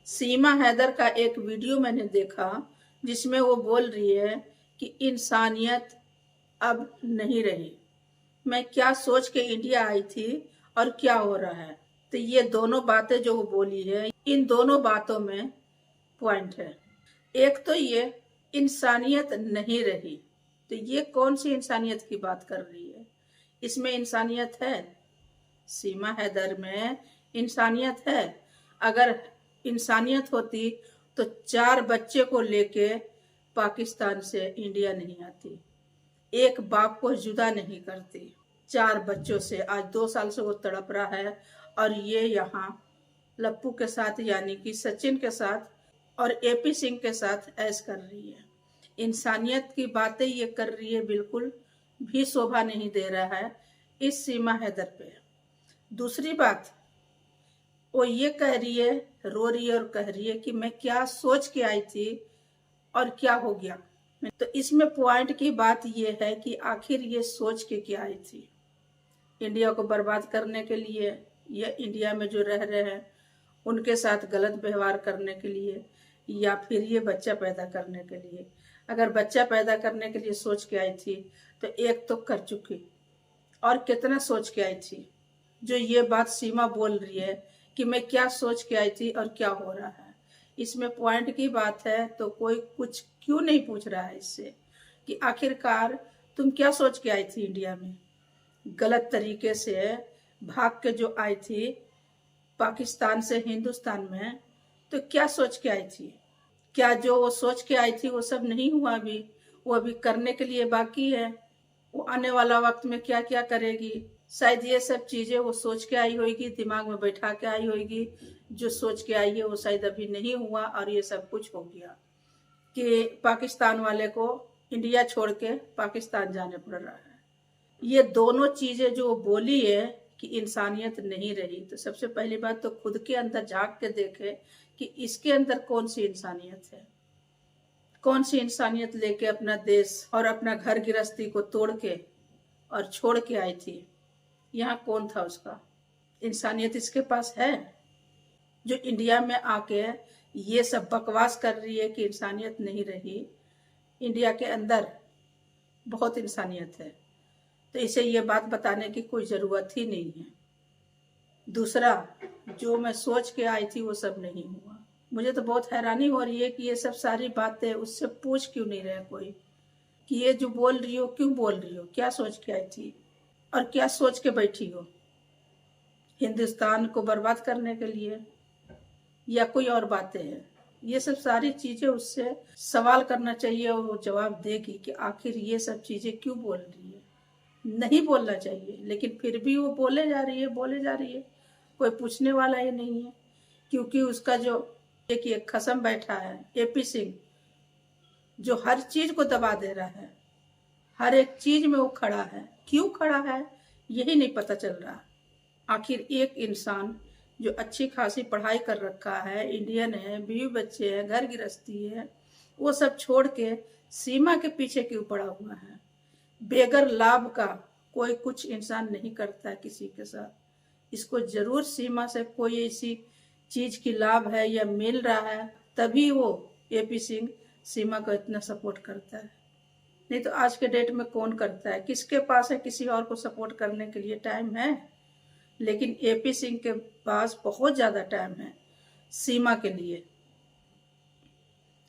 सीमा हैदर का एक वीडियो मैंने देखा जिसमें वो बोल रही है कि इंसानियत अब नहीं रही। मैं क्या सोच के इंडिया आई थी और क्या हो रहा है। तो ये दोनों बातें जो वो बोली है, इन दोनों बातों में पॉइंट है। एक तो ये इंसानियत नहीं रही, तो ये कौन सी इंसानियत की बात कर रही है? इसमें इंसानियत है, सीमा हैदर में इंसानियत है। अगर इंसानियत होती तो 4 बच्चे को लेके पाकिस्तान से इंडिया नहीं आती, एक बाप को जुदा नहीं करती। 4 बच्चों से आज 2 साल से वो तड़प रहा है और ये यहाँ लप्पू के साथ यानी कि सचिन के साथ और एपी सिंह के साथ ऐश कर रही है। इंसानियत की बातें ये कर रही है, बिल्कुल भी शोभा नहीं दे रहा है इस सीमा हैदर पे। दूसरी बात, वो ये कह रही है, रो रही है और कह रही है कि मैं क्या सोच के आई थी और क्या हो गया। तो इसमें पॉइंट की बात ये है कि आखिर ये सोच के क्या आई थी? इंडिया को बर्बाद करने के लिए, या इंडिया में जो रह रहे हैं उनके साथ गलत व्यवहार करने के लिए, या फिर ये बच्चा पैदा करने के लिए? अगर बच्चा पैदा करने के लिए सोच के आई थी तो एक तो कर चुकी, और कितना सोच के आई थी। जो ये बात सीमा बोल रही है कि मैं क्या सोच के आई थी और क्या हो रहा है, इसमें पॉइंट की बात है। तो कोई कुछ क्यों नहीं पूछ रहा है इससे कि आखिरकार तुम क्या सोच के आई थी इंडिया में? गलत तरीके से भाग के जो आई थी पाकिस्तान से हिंदुस्तान में, तो क्या सोच के आई थी? क्या जो वो सोच के आई थी वो सब नहीं हुआ? अभी वो अभी करने के लिए बाकी है। वो आने वाला वक्त में क्या क्या करेगी, शायद ये सब चीजें वो सोच के आई होगी, दिमाग में बैठा के आई होगी। जो सोच के आई है वो शायद अभी नहीं हुआ और ये सब कुछ हो गया कि पाकिस्तान वाले को इंडिया छोड़ के पाकिस्तान जाने पड़ रहा है। ये दोनों चीजें जो बोली है कि इंसानियत नहीं रही, तो सबसे पहली बात तो खुद के अंदर झांक के देखे कि इसके अंदर कौन सी इंसानियत है। कौन सी इंसानियत लेके अपना देश और अपना घर गृहस्थी को तोड़ के और छोड़ के आई थी? यहाँ कौन था उसका? इंसानियत इसके पास है जो इंडिया में आके ये सब बकवास कर रही है कि इंसानियत नहीं रही? इंडिया के अंदर बहुत इंसानियत है, तो इसे ये बात बताने की कोई ज़रूरत ही नहीं है। दूसरा, जो मैं सोच के आई थी वो सब नहीं हुआ। मुझे तो बहुत हैरानी हो रही है कि ये सब सारी बातें उससे पूछ क्यों नहीं रहे कोई कि ये जो बोल रही हो क्यों बोल रही हो, क्या सोच के आई थी और क्या सोच के बैठी हो? हिंदुस्तान को बर्बाद करने के लिए या कोई और बातें हैं? ये सब सारी चीज़ें उससे सवाल करना चाहिए और वो जवाब देगी कि आखिर ये सब चीज़ें क्यों बोल रही है। नहीं बोलना चाहिए, लेकिन फिर भी वो बोले जा रही है। कोई पूछने वाला ही नहीं है, क्योंकि उसका जो एक खसम बैठा है एपी सिंह, जो हर चीज को दबा दे रहा है, हर एक चीज में वो खड़ा है। क्यों खड़ा है यही नहीं पता चल रहा। आखिर एक इंसान जो अच्छी खासी पढ़ाई कर रखा है, इंडियन है, बीवी बच्चे हैं, घर गृहस्थी है, वो सब छोड़ के सीमा के पीछे क्यों पड़ा हुआ है? बेगर लाभ का कोई कुछ इंसान नहीं करता है किसी के साथ। इसको जरूर सीमा से कोई ऐसी चीज की लाभ है या मिल रहा है, तभी वो एपी सिंह सीमा को इतना सपोर्ट करता है। नहीं तो आज के डेट में कौन करता है? किसके पास है किसी और को सपोर्ट करने के लिए टाइम है? लेकिन एपी सिंह के पास बहुत ज्यादा टाइम है सीमा के लिए,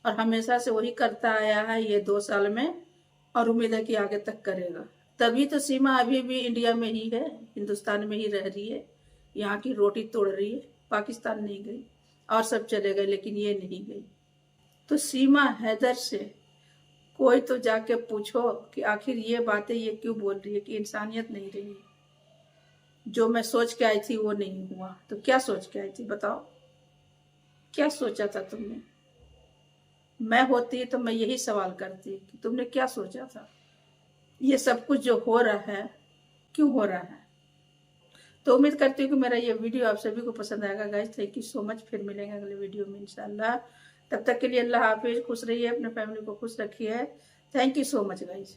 और हमेशा से वही करता आया है ये 2 साल में, और उम्मीद है कि आगे तक करेगा। तभी तो सीमा अभी भी इंडिया में ही है, हिंदुस्तान में ही रह रही है, यहाँ की रोटी तोड़ रही है। पाकिस्तान नहीं गई, और सब चले गए लेकिन ये नहीं गई। तो सीमा हैदर से कोई तो जाके पूछो कि आखिर ये बातें ये क्यों बोल रही है कि इंसानियत नहीं रही। जो मैं सोच के आई थी वो नहीं हुआ, तो क्या सोच के आई थी बताओ? क्या सोचा था तुमने? मैं होती तो मैं यही सवाल करती कि तुमने क्या सोचा था? ये सब कुछ जो हो रहा है क्यों हो रहा है? तो उम्मीद करती हूँ कि मेरा ये वीडियो आप सभी को पसंद आएगा guys. Thank you so much. फिर मिलेंगे अगले वीडियो में इंशाल्लाह। तब तक के लिए अल्लाह हाफिज। खुश रहिए, अपने फैमिली को खुश रखिए। Thank you so much guys.